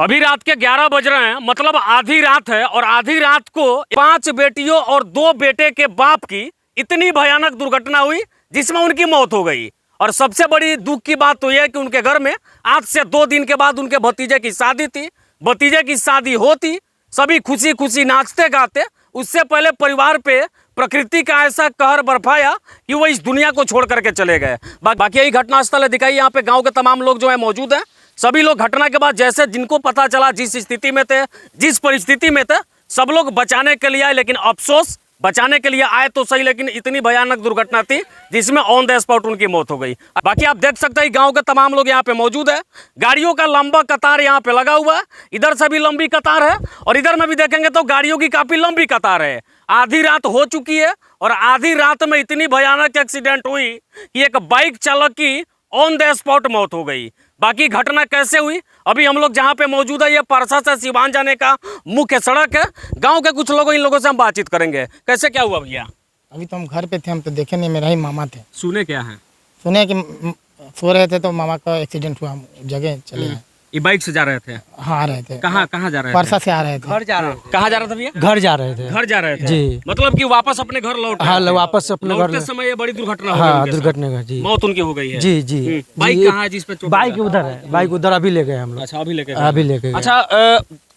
अभी रात के 11 बज रहे हैं, मतलब आधी रात है और आधी रात को 5 बेटियों और 2 बेटे के बाप की इतनी भयानक दुर्घटना हुई जिसमें उनकी मौत हो गई। और सबसे बड़ी दुख की बात तो यह है कि उनके घर में आज से 2 दिन के बाद उनके भतीजे की शादी थी। भतीजे की शादी होती, सभी खुशी खुशी नाचते गाते, उससे पहले परिवार पे प्रकृति का ऐसा कहर बरपाया कि वो इस दुनिया को छोड़ करके चले गए। बाकी यही घटनास्थल है, दिखाई यहाँ पे गांव के तमाम लोग जो है मौजूद हैं। सभी लोग घटना के बाद जैसे जिनको पता चला, जिस स्थिति में थे, जिस परिस्थिति में थे, सब लोग बचाने के लिए आए, लेकिन अफसोस बचाने के लिए आए तो सही, लेकिन इतनी भयानक दुर्घटना थी जिसमें ऑन द स्पॉट उनकी मौत हो गई। बाकी आप देख सकते हैं गांव के तमाम लोग यहाँ पे मौजूद है। गाड़ियों का लंबा कतार यहाँ पे लगा हुआ है, इधर से भी लंबी कतार है और इधर में भी देखेंगे तो गाड़ियों की काफी लंबी कतार है। आधी रात हो चुकी है और आधी रात में इतनी भयानक एक्सीडेंट हुई कि एक बाइक चालक की ऑन द स्पॉट मौत हो गई। बाकी घटना कैसे हुई, अभी हम लोग जहाँ पे मौजूद है, ये परसा से सिवान जाने का मुख्य सड़क है। गांव के कुछ लोगों, इन लोगों से हम बातचीत करेंगे। कैसे क्या हुआ भैया? अभी तो हम घर पे थे, हम तो देखे नहीं, मेरा ही मामा थे। सुने क्या है? सुने कि सो रहे थे तो मामा का एक्सीडेंट हुआ, हम जगह चले गए। ये बाइक से जा रहे थे? हाँ, आ रहे थे। कहाँ जा रहे थे? परसा से आ रहे थे। घर जा रहे थे। कहाँ जा रहे थे भैया? घर जा रहे थे। घर जा रहे थे जी। मतलब कि वापस अपने घर लौट हाँ, रहे थे। वापस अपने घर लौटते समय ये बड़ी दुर्घटना हो गई हाँ, उनके साथ। दुर्घटना का जी, मौत उनकी हो गई है। जी जी। बाइक जी, कहाँ है जिस पे चोट बाइक लगा? उधर है, बाइक उधर अभी ले गए हम लोग। अच्छा, अभी लेके अभी लेके गए। अच्छा,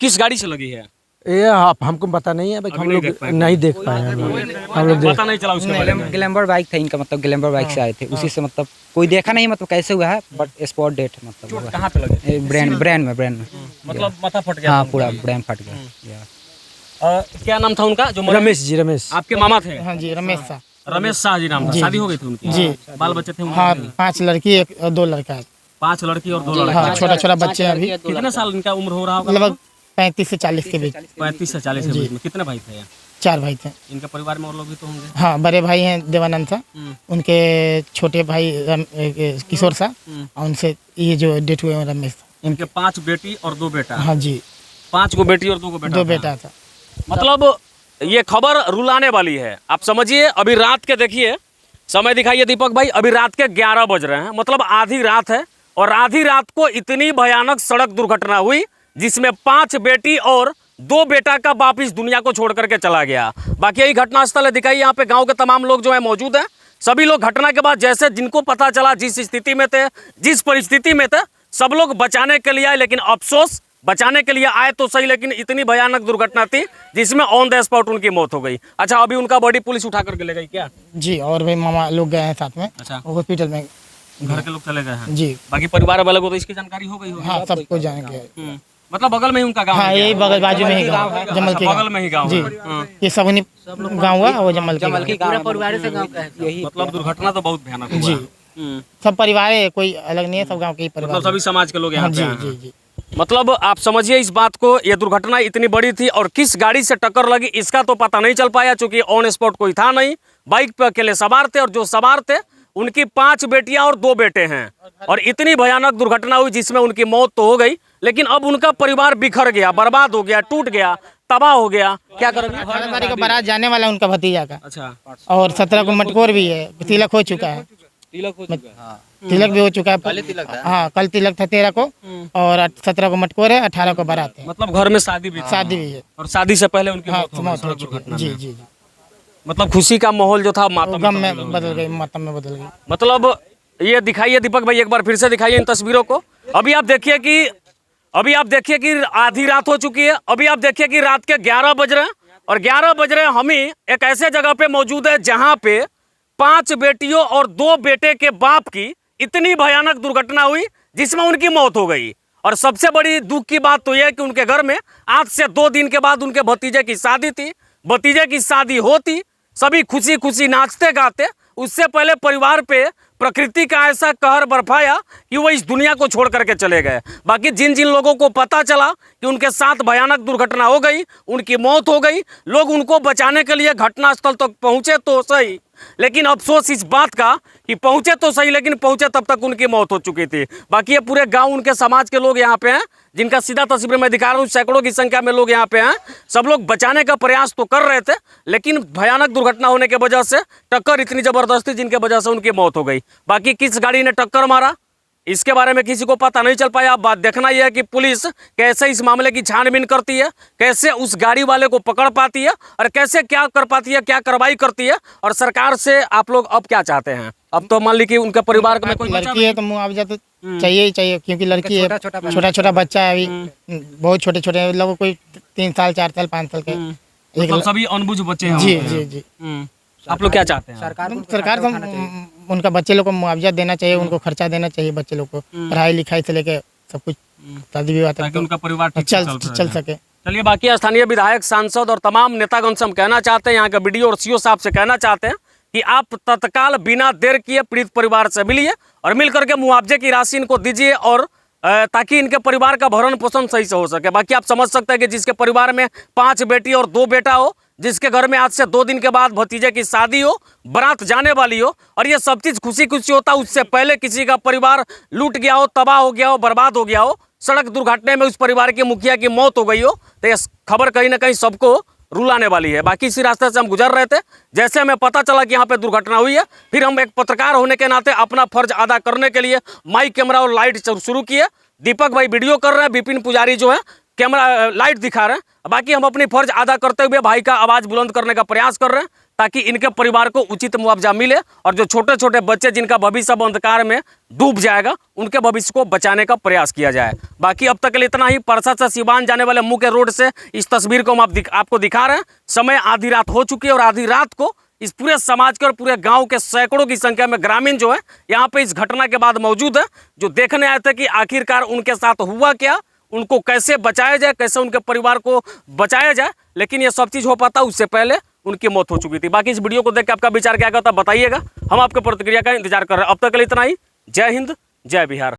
किस गाड़ी से लगी है? ये आप हमको पता नहीं है, हम लोग नहीं देख पाए। हम लोग पता नहीं चला उसके बारे में। ग्लैमर बाइक था इनका, मतलब ग्लैमर बाइक से आए थे, उसी से मतलब कोई देखा नहीं मतलब कैसे हुआ है, बट स्पॉट डेट मतलब चोट कहाँ पे लगे? ब्रेन में मतलब माथा फट गया? हाँ, पूरा ब्रेन फट गया। क्या नाम था उनका जो मरे? रमेश जी, रमेश। आपके मामा थे? हाँ जी, रमेश शाह। रमेश शाह जी नाम था। शादी हो गई थी उनकी? जी। बाल बच्चे थे उनके? हाँ, 5 लड़की 2 लड़का है। 5 लड़की और 2 लड़का। हाँ, छोटा छोटा बच्चे हैं अभी। कितने साल इनका उम्र हो रहा होगा? लगभग 35 से 40 के बीच। 35 से 40 के बीच में। कितने भाई थे? 4 भाई थे। इनके परिवार में और लोग भी तो होंगे? हाँ, बड़े भाई हैं देवानंद शाह, उनके छोटे भाई किशोर शाह, और उनसे ये जो डेथ हुए हैं रमेश। इनके 5 बेटी और 2 बेटा? हाँ जी, 5 को बेटी और 2 को बेटा? 2 बेटा था। मतलब ये खबर रुलाने वाली है। आप समझिए, अभी रात के देखिए, समय दिखाइए दीपक भाई, अभी रात के 11 बज रहे हैं, मतलब आधी रात है और आधी रात को इतनी भयानक सड़क दुर्घटना हुई जिसमें 5 बेटी और 2 बेटा का बाप इस दुनिया को छोड़ करके चला गया। बाकी यही घटनास्थल है, दिखाइए यहाँ पे गांव के तमाम लोग जो है मौजूद हैं। सभी लोग घटना के बाद जैसे जिनको पता चला, जिस स्थिति में थे, जिस परिस्थिति में थे, सब लोग बचाने के लिए आए, लेकिन अफसोस बचाने के लिए आए तो सही, लेकिन इतनी भयानक दुर्घटना थी जिसमें ऑन द स्पॉट उनकी मौत हो गई। अच्छा, अभी उनका बॉडी पुलिस उठा करके ले गई क्या? जी, और भी मामा लोग गए हैं साथ में। अच्छा, हॉस्पिटल में घर के लोग चले गए हैं? जी। बाकी परिवार वालों को तो इसकी जानकारी हो गई होगी? हाँ, सबको जाएंगे। मतलब बगल में ही उनका गांव? हाँ, यही बगल बाजू में ही गाँव, जमल के बगल में ही गांव जी। है। ये सबनी गाँव हुआ, वो जमल के पूरा परिवार से गाँव का है यही। मतलब दुर्घटना तो बहुत भयानक हुआ। जी। सब परिवार है, कोई अलग नहीं है, सब गाँव के ही परिवार। मतलब सभी समाज के लोग यहाँ पे जी हैं। जी जी। मतलब आप समझिए इस बात को, ये दुर्घटना इतनी बड़ी थी और किस गाड़ी से टक्कर लगी इसका तो पता नहीं चल पाया, चूंकि ऑन स्पॉट कोई था नहीं। बाइक पे अकेले सवार थे और जो सवार थे उनकी 5 बेटियां और 2 बेटे हैं। और इतनी भयानक दुर्घटना हुई जिसमें उनकी मौत तो हो गई, लेकिन अब उनका परिवार बिखर गया, बर्बाद हो गया, टूट गया, तबाह हो गया। क्या करोगे? 18 तारीख को बारात जाने वाला है उनका भतीजा का। अच्छा, और 17 को मटकोर भी है, तिलक हो चुका है। तिलक भी हो चुका है। हाँ, कल तिलक था 13 को और 17 को मटकोर है, 18 को बारात है। मतलब घर में शादी भी थी? शादी भी है। और शादी से पहले उनकी हाँ, मौत हो गई मौत हो सड़क चुकी दुर्घटना है। जी में। जी जी। मतलब खुशी का माहौल जो था मातम गम में में बदल गई, मातम में बदल गई। मतलब ये दिखाइए दीपक भाई, एक बार फिर से दिखाइए इन तस्वीरों को। अभी आप देखिए कि आधी रात हो चुकी है। अभी आप देखिए कि रात के 11 बज रहे हैं और 11 बज रहे हैं, हम ही एक ऐसे जगह पे मौजूद है जहां पे 5 बेटियों और 2 बेटे के बाप की इतनी भयानक दुर्घटना हुई जिसमें उनकी मौत हो गई। और सबसे बड़ी दुख की बात तो यह है कि उनके घर में आज से 2 दिन के बाद उनके भतीजे की शादी थी। भतीजे की शादी होती, सभी खुशी खुशी नाचते गाते, उससे पहले परिवार पे प्रकृति का ऐसा कहर बरपाया कि वो इस दुनिया को छोड़ करके चले गए। बाकी जिन जिन लोगों को पता चला कि उनके साथ भयानक दुर्घटना हो गई, उनकी मौत हो गई, लोग उनको बचाने के लिए घटनास्थल तक पहुंचे तो सही, लेकिन अफसोस इस बात का कि पहुंचे तो सही, लेकिन पहुंचे तब तक उनकी मौत हो चुकी थी। बाकी ये पूरे गांव, उनके समाज के लोग यहाँ पे हैं, जिनका सीधा तस्वीर मैं दिखा रहा हूँ। सैकड़ों की संख्या में लोग यहाँ पे हैं। सब लोग बचाने का प्रयास तो कर रहे थे, लेकिन भयानक दुर्घटना होने की वजह से, टक्कर इतनी जबरदस्ती जिनके वजह से उनकी मौत हो गई। बाकी किस गाड़ी ने टक्कर मारा इसके बारे में किसी को पता नहीं चल पाया। अब बात देखना यह है कि पुलिस कैसे इस मामले की छानबीन करती है, कैसे उस गाड़ी वाले को पकड़ पाती है और कैसे क्या कर पाती है, क्या कार्रवाई करती है। और सरकार से आप लोग अब क्या चाहते हैं? अब तो मान ली कि उनके परिवार में कोई लड़की है तो मुआवजा तो चाहिए ही चाहिए, क्योंकि लड़की है, छोटा छोटा बच्चा है अभी, बहुत छोटे छोटे लोग, कोई 3 साल 4 साल 5 साल के, मतलब सभी अनबुझ बच्चे हैं। जी जी जी। आप लोग क्या चाहते हैं? सरकार को उनका बच्चे लोग को मुआवजा देना चाहिए, उनको खर्चा देना चाहिए, बच्चे लोग को पढ़ाई लिखाई से लेके सब कुछ, शादी विवाह तक ताकि उनका परिवार ठीक चल सके। चलिए, बाकी स्थानीय विधायक, सांसद और तमाम नेतागण से हम कहना चाहते हैं, यहाँ के बीडीओ और सीओ साहब से कहना चाहते हैं कि आप तत्काल बिना देर किए पीड़ित परिवार से मिलिए और मिल करके मुआवजे की राशि इनको दीजिए, और ताकि इनके परिवार का भरण पोषण सही से हो सके। बाकी आप समझ सकते हैं कि जिसके परिवार में 5 बेटी और 2 बेटा हो, जिसके घर में आज से 2 दिन के बाद भतीजे की शादी हो, बारात जाने वाली हो, और ये सब चीज़ खुशी खुशी होता, उससे पहले किसी का परिवार लूट गया हो, तबाह हो गया हो, बर्बाद हो गया हो, सड़क दुर्घटना में उस परिवार के मुखिया की मौत हो गई हो, तो ये खबर कहीं ना कहीं सबको रुलाने वाली है। बाकी इसी रास्ते से हम गुजर रहे थे, जैसे हमें पता चला कि यहाँ पे दुर्घटना हुई है, फिर हम एक पत्रकार होने के नाते अपना फर्ज अदा करने के लिए माइक, कैमरा और लाइट शुरू किए। दीपक भाई वीडियो कर रहे हैं, विपिन पुजारी जो है कैमरा लाइट दिखा रहे हैं। बाकी हम अपनी फर्ज अदा करते हुए भाई का आवाज़ बुलंद करने का प्रयास कर रहे हैं, ताकि इनके परिवार को उचित मुआवजा मिले, और जो छोटे छोटे बच्चे जिनका भविष्य अब अंधकार में डूब जाएगा, उनके भविष्य को बचाने का प्रयास किया जाए। बाकी अब तक के लिए इतना ही। परसा से सिवान जाने वाले मुख्य रोड से इस तस्वीर को हम आपको दिखा रहे हैं। समय आधी रात हो चुकी है, और आधी रात को इस पूरे समाज के और पूरे गांव के सैकड़ों की संख्या में ग्रामीण जो है यहाँ पे इस घटना के बाद मौजूद है, जो देखने आए थे कि आखिरकार उनके साथ हुआ क्या, उनको कैसे बचाया जाए, कैसे उनके परिवार को बचाया जाए। लेकिन ये सब चीज़ हो पाता, उससे पहले उनकी मौत हो चुकी थी। बाकी इस वीडियो को देख के आपका विचार क्या कहता है बताइएगा, हम आपके प्रतिक्रिया का इंतजार कर रहे हैं। अब तक के लिए इतना ही। जय हिंद, जय बिहार।